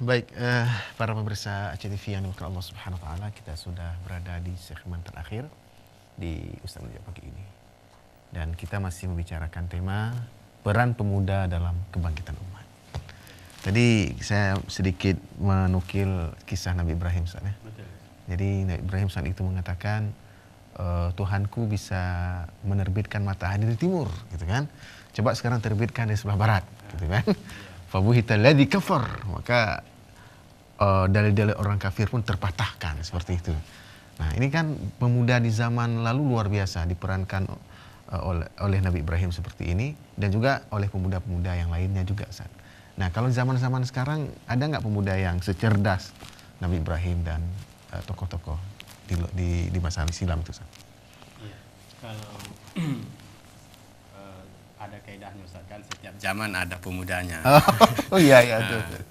Baik, para pemirsa Aceh TV yang dimuliakan Allah Subhanahu wa taala, kita sudah berada di segmen terakhir di Ustaz Menjawab pagi ini. Dan kita masih membicarakan tema peran pemuda dalam kebangkitan umat. Tadi saya sedikit menukil kisah Nabi Ibrahim Ustaz ya. Betul. Jadi Nabi Ibrahim saat itu mengatakan Tuhanku bisa menerbitkan matahari di timur, gitu kan. Coba sekarang terbitkan di sebelah barat, gitu kan. Fabuhital ladzi kafar, maka dalil-dalil orang kafir pun terpatahkan seperti itu. Nah, ini kan pemuda di zaman lalu luar biasa diperankan oleh Nabi Ibrahim seperti ini, dan juga oleh pemuda-pemuda yang lainnya juga, Ustaz. Nah, kalau zaman-zaman sekarang ada nggak pemuda yang secerdas Nabi Ibrahim dan tokoh-tokoh di masa silam itu, Ustaz? Iya, kalau ada kaidahnya Ustaz, kan setiap zaman ada pemudanya. Oh iya iya betul.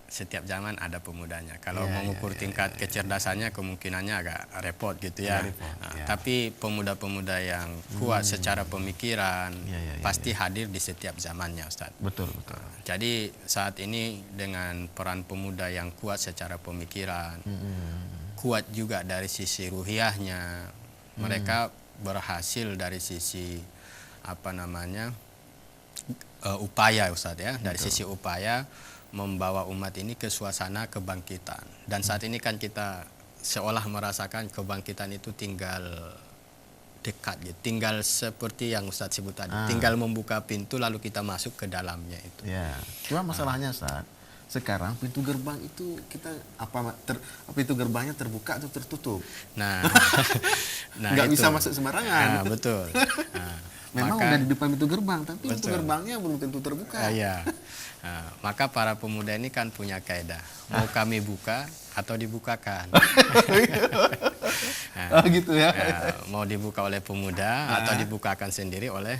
Setiap zaman ada pemudanya. Kalau Iya, mengukur iya, tingkat kecerdasannya kemungkinannya agak repot gitu ya. Iya. Tapi pemuda-pemuda yang kuat secara pemikiran Iya, pasti hadir di setiap zamannya, Ustaz. Betul, betul. Jadi saat ini dengan peran pemuda yang kuat secara pemikiran, kuat juga dari sisi ruhiyahnya, mereka berhasil dari sisi upaya, Ustaz ya, dari sisi upaya membawa umat ini ke suasana kebangkitan. Dan saat ini kan kita seolah merasakan kebangkitan itu tinggal dekat gitu, tinggal seperti yang Ustaz sebut tadi, tinggal membuka pintu lalu kita masuk ke dalamnya itu. Ya, cuma masalahnya Ustaz, sekarang pintu gerbang itu kita pintu gerbangnya terbuka atau tertutup? Nah, nggak itu. bisa masuk sembarangan. Betul. Memang maka, udah di depan pintu gerbang, tapi pintu gerbangnya belum tentu terbuka. Iya. Maka para pemuda ini kan punya kaidah, mau kami buka atau dibukakan. Gitu ya. Mau dibuka oleh pemuda atau dibukakan sendiri oleh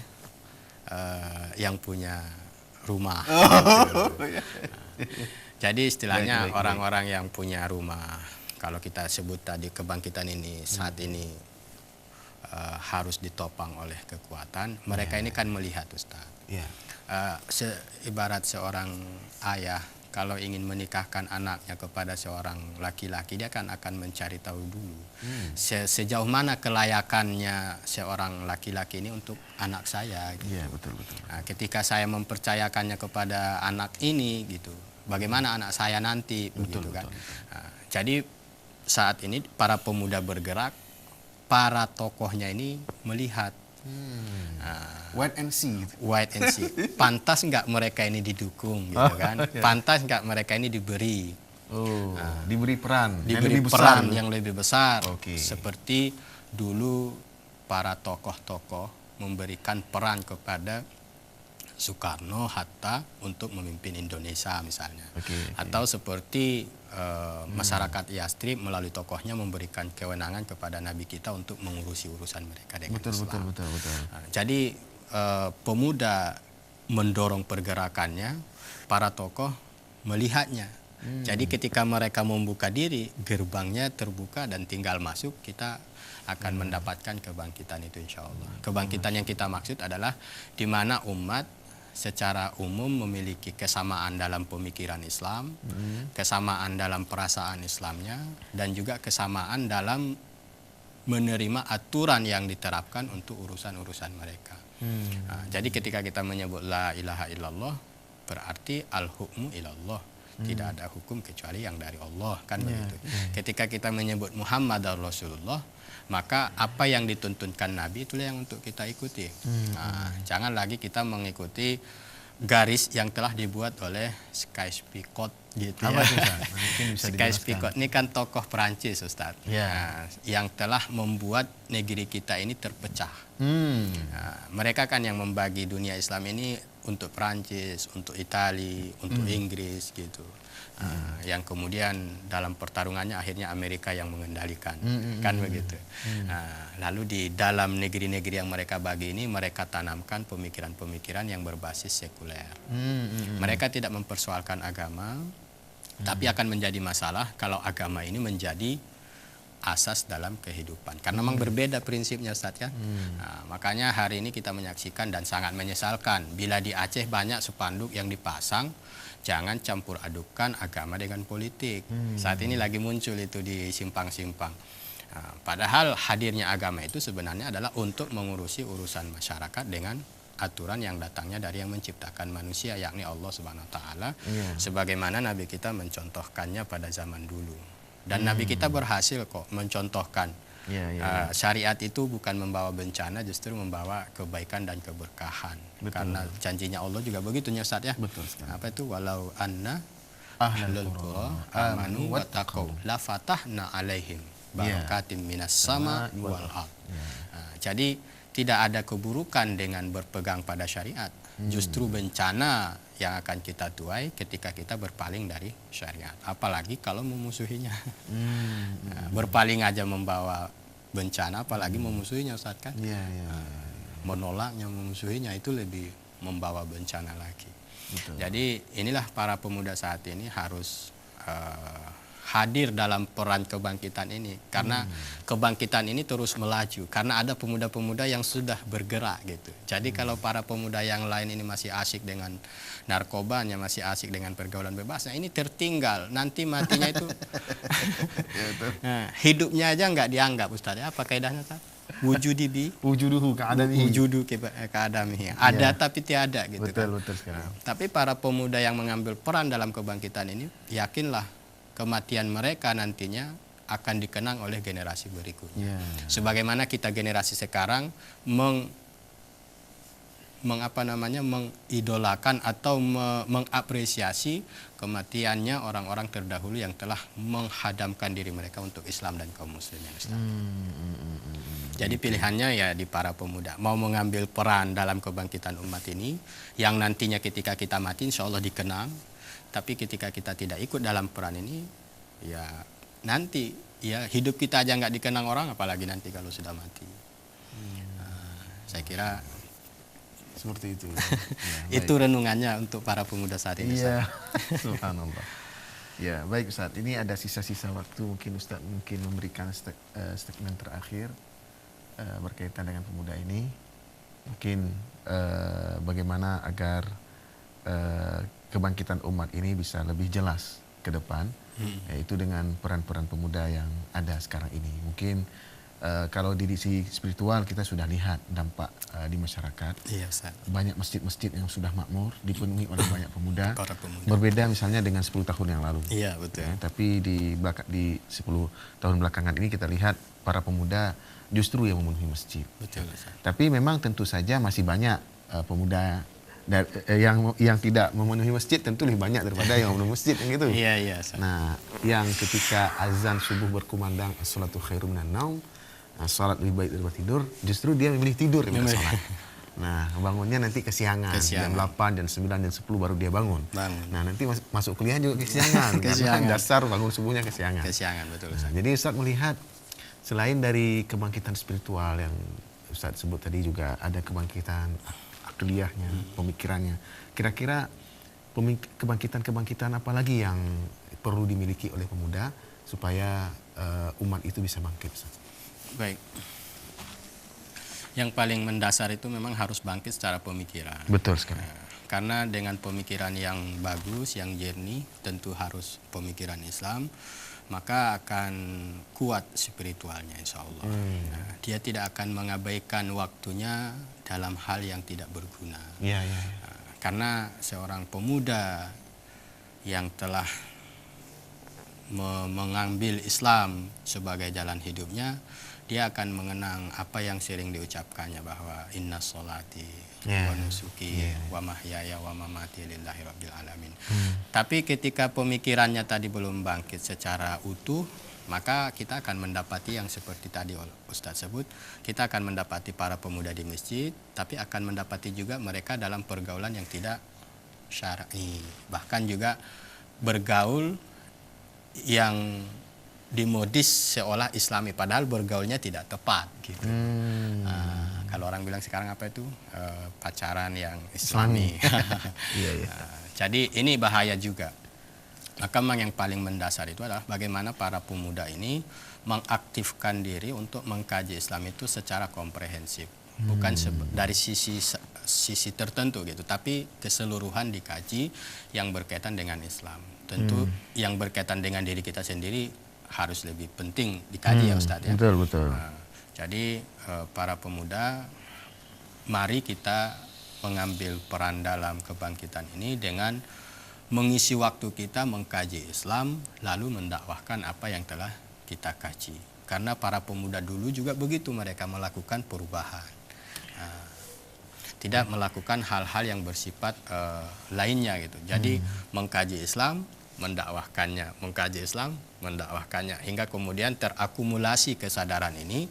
yang punya rumah. Jadi istilahnya orang-orang yang punya rumah, kalau kita sebut tadi kebangkitan ini saat ini harus ditopang oleh kekuatan. Mereka ini kan melihat, Ustaz. Ibarat seorang ayah kalau ingin menikahkan anaknya kepada seorang laki-laki, dia kan akan mencari tahu dulu sejauh mana kelayakannya seorang laki-laki ini untuk anak saya. Gitu. Iya, betul. Nah, ketika saya mempercayakannya kepada anak ini, gitu, bagaimana anak saya nanti, begitu kan? Nah, jadi saat ini para pemuda bergerak, para tokohnya ini melihat. Wait and see. Wait and see. Pantas nggak mereka ini didukung, gitu kan? Pantas nggak mereka ini diberi? Diberi peran. Diberi peran yang lebih besar. Okay. Seperti dulu para tokoh-tokoh memberikan peran kepada Soekarno, Hatta untuk memimpin Indonesia misalnya. Atau seperti masyarakat Yastrib melalui tokohnya memberikan kewenangan kepada Nabi kita untuk mengurusi urusan mereka dengan Islam. Betul. Jadi pemuda mendorong pergerakannya, para tokoh melihatnya. Jadi ketika mereka membuka diri, gerbangnya terbuka dan tinggal masuk, kita akan mendapatkan kebangkitan itu, insya Allah. Kebangkitan yang kita maksud adalah di mana umat secara umum memiliki kesamaan dalam pemikiran Islam, kesamaan dalam perasaan Islamnya, dan juga kesamaan dalam menerima aturan yang diterapkan untuk urusan-urusan mereka. Jadi ketika kita menyebut la ilaha illallah, berarti al-hukmu ilallah. Tidak ada hukum kecuali yang dari Allah, kan begitu. Ketika kita menyebut Muhammad Rasulullah, maka apa yang dituntunkan Nabi itulah yang untuk kita ikuti. Jangan lagi kita mengikuti garis yang telah dibuat oleh Sykes-Picot gitu ya. Sykes-Picot ini kan tokoh Perancis, Ustaz. Yang telah membuat negeri kita ini terpecah. Mereka kan yang membagi dunia Islam ini untuk Perancis, untuk Italia, untuk Inggris gitu. Yang kemudian dalam pertarungannya akhirnya Amerika yang mengendalikan, kan begitu. Lalu di dalam negeri-negeri yang mereka bagi ini, mereka tanamkan pemikiran-pemikiran yang berbasis sekuler. Mereka tidak mempersoalkan agama, tapi akan menjadi masalah kalau agama ini menjadi asas dalam kehidupan. Karena memang berbeda prinsipnya, Ustaz ya. Makanya hari ini kita menyaksikan dan sangat menyesalkan bila di Aceh banyak spanduk yang dipasang jangan campur adukan agama dengan politik. Saat ini lagi muncul itu di simpang-simpang. Padahal hadirnya agama itu sebenarnya adalah untuk mengurusi urusan masyarakat dengan aturan yang datangnya dari yang menciptakan manusia, yakni Allah Subhanahu wa taala. Sebagaimana Nabi kita mencontohkannya pada zaman dulu. Dan Nabi kita berhasil kok mencontohkan syariat itu bukan membawa bencana, justru membawa kebaikan dan keberkahan. Betul. Karena janjinya Allah juga begitu ya Ustaz ya. Betul sekali. Apa itu? Walau anna ahlul qura amanu wattaqau la fatahna alaihim barakatim minas sama wal ard. Jadi tidak ada keburukan dengan berpegang pada syariat. Justru bencana yang akan kita tuai ketika kita berpaling dari syariat. Apalagi kalau memusuhinya. Berpaling aja membawa bencana, apalagi memusuhinya Ustaz kan. Menolaknya, memusuhinya itu lebih membawa bencana lagi. Betul. Jadi inilah para pemuda saat ini harus hadir dalam peran kebangkitan ini, karena kebangkitan ini terus melaju karena ada pemuda-pemuda yang sudah bergerak gitu. Jadi kalau para pemuda yang lain ini masih asik dengan narkobanya, masih asik dengan pergaulan bebasnya, ini tertinggal, nanti matinya itu hidupnya aja nggak dianggap Ustaz. Apa kaidahnya Ustaz? Wujuduhu keadamihi. Wujudu keadamihi. Ada tapi tiada gitu. Betul sekali. Tapi para pemuda yang mengambil peran dalam kebangkitan ini, yakinlah kematian mereka nantinya akan dikenang oleh generasi berikutnya. Sebagaimana kita generasi sekarang mengidolakan atau mengapresiasi kematiannya orang-orang terdahulu yang telah menghadamkan diri mereka untuk Islam dan kaum muslimin. Jadi pilihannya ya di para pemuda, mau mengambil peran dalam kebangkitan umat ini yang nantinya ketika kita mati insya Allah dikenang. Tapi ketika kita tidak ikut dalam peran ini, ya nanti ya hidup kita aja nggak dikenang orang, apalagi nanti kalau sudah mati. Saya kira seperti itu. Itu renungannya untuk para pemuda saat ini. Iya, subhanallah. Ya, baik Ustaz. Ini ada sisa-sisa waktu, mungkin Ustaz memberikan statement terakhir berkaitan dengan pemuda ini. Mungkin bagaimana agar kebangkitan umat ini bisa lebih jelas ke depan, yaitu dengan peran-peran pemuda yang ada sekarang ini. Mungkin kalau di sisi spiritual kita sudah lihat dampak di masyarakat. Iya, Ustaz. Banyak masjid-masjid yang sudah makmur, dipenuhi oleh banyak pemuda. Para pemuda. Berbeda misalnya dengan 10 tahun yang lalu. Iya, betul. Tapi di 10 tahun belakangan ini kita lihat para pemuda justru yang memenuhi masjid. Betul, Ustaz. Tapi memang tentu saja masih banyak pemuda yang tidak memenuhi masjid, tentu lebih banyak daripada yang memenuhi masjid, yang gitu. Iya. Nah, yang ketika azan subuh berkumandang, as-salatu khairum minan naum, salat lebih baik daripada tidur, justru dia memilih tidur daripada salat. Nah, bangunnya nanti kesiangan. Jam 8, jam 9, jam 10 baru dia bangun. Nah, nanti masuk kuliah juga kesiangan. Karena dasar bangun subuhnya kesiangan. Kesiangan, betul Ustaz. Jadi Ustaz melihat selain dari kebangkitan spiritual yang Ustaz sebut tadi, juga ada kebangkitan akliyahnya, pemikirannya. Kira-kira kebangkitan apa lagi yang perlu dimiliki oleh pemuda supaya umat itu bisa bangkit? Baik. Yang paling mendasar itu memang harus bangkit secara pemikiran. Betul sekali. Karena dengan pemikiran yang bagus, yang jernih, tentu harus pemikiran Islam, maka akan kuat spiritualnya insya Allah. Dia tidak akan mengabaikan waktunya dalam hal yang tidak berguna. Karena seorang pemuda yang telah mengambil Islam sebagai jalan hidupnya, dia akan mengenang apa yang sering diucapkannya, bahwa inna sholati wa nusuki wa mahyaya wa mamati lillahi rabbil alamin. Tapi ketika pemikirannya tadi belum bangkit secara utuh, maka kita akan mendapati yang seperti tadi Ustadz sebut, kita akan mendapati para pemuda di masjid, tapi akan mendapati juga mereka dalam pergaulan yang tidak syar'i, bahkan juga bergaul yang dimodis seolah Islami, padahal bergaulnya tidak tepat gitu. Kalau orang bilang sekarang apa itu pacaran yang Islami. Jadi ini bahaya juga. Maka memang yang paling mendasar itu adalah bagaimana para pemuda ini mengaktifkan diri untuk mengkaji Islam itu secara komprehensif, bukan dari sisi sisi tertentu gitu, tapi keseluruhan dikaji yang berkaitan dengan Islam. Tentu yang berkaitan dengan diri kita sendiri harus lebih penting dikaji ya Ustadz ya. Betul, betul. Jadi para pemuda, mari kita mengambil peran dalam kebangkitan ini dengan mengisi waktu kita mengkaji Islam, lalu mendakwahkan apa yang telah kita kaji. Karena para pemuda dulu juga begitu, mereka melakukan perubahan. Tidak melakukan hal-hal yang bersifat lainnya gitu. Jadi mengkaji Islam, mendakwahkannya, mengkaji Islam, mendakwahkannya, hingga kemudian terakumulasi kesadaran ini,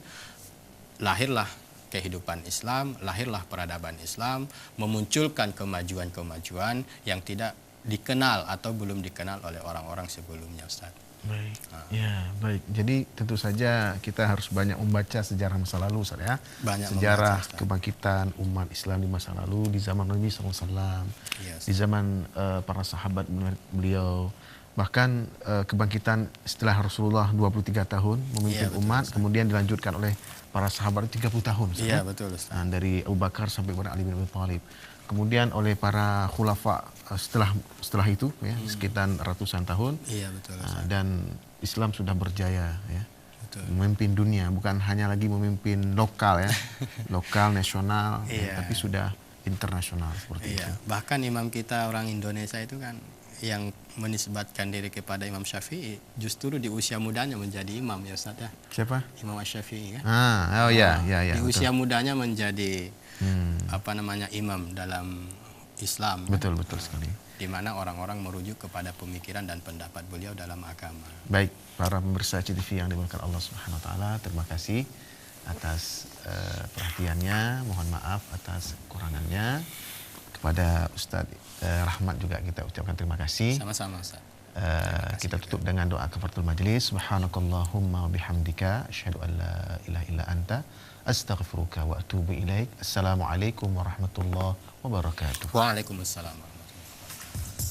lahirlah kehidupan Islam, lahirlah peradaban Islam, memunculkan kemajuan-kemajuan yang tidak dikenal atau belum dikenal oleh orang-orang sebelumnya, Ustaz. Baik. Ya, baik. Jadi tentu saja kita harus banyak membaca sejarah masa lalu, Ustaz ya. Banyak Sejarah membaca, Ustaz. kebangkitan umat Islam di masa lalu, di zaman Nabi SAW, Iya, Ustaz. di zaman para sahabat beliau. Bahkan kebangkitan setelah Rasulullah 23 tahun memimpin Iya, betul, umat, Ustaz. kemudian dilanjutkan oleh para sahabat 30 tahun. Ustaz, Iya, ya. betul, Ustaz. Dari Abu Bakar sampai kepada Ali bin Abi Thalib. Kemudian oleh para khulafa setelah itu ya, sekitar ratusan tahun. Iya, betul, Ustaz. Dan Islam sudah berjaya ya, Betul. memimpin dunia, bukan hanya lagi memimpin lokal ya, lokal, nasional, Iya. tapi sudah internasional seperti Iya, itu. bahkan imam kita orang Indonesia itu kan yang menisbatkan diri kepada Imam Syafi'i justru di usia mudanya menjadi imam ya Ustaz ya. Siapa? Imam Syafi'i kan. Oh ya, ya, ya. Di Betul. usia mudanya menjadi Hmm, imam dalam Islam. betul, betul sekali. Di mana orang-orang merujuk kepada pemikiran dan pendapat beliau dalam agama. Baik, para pemirsa CTV yang dimuliakan Allah Subhanahu wa taala, terima kasih atas perhatiannya. Mohon maaf atas kekurangannya. Kepada Ustadz Rahmat juga kita ucapkan terima kasih. Sama-sama Ustaz. Kita tutup dengan doa kafaratul majlis. Subhanakallahumma wa bihamdika asyhadu an la ilaha illa anta astaghfiruka wa atubu ilaik. Assalamualaikum warahmatullahi wabarakatuh. Waalaikumsalam warahmatullahi wabarakatuh.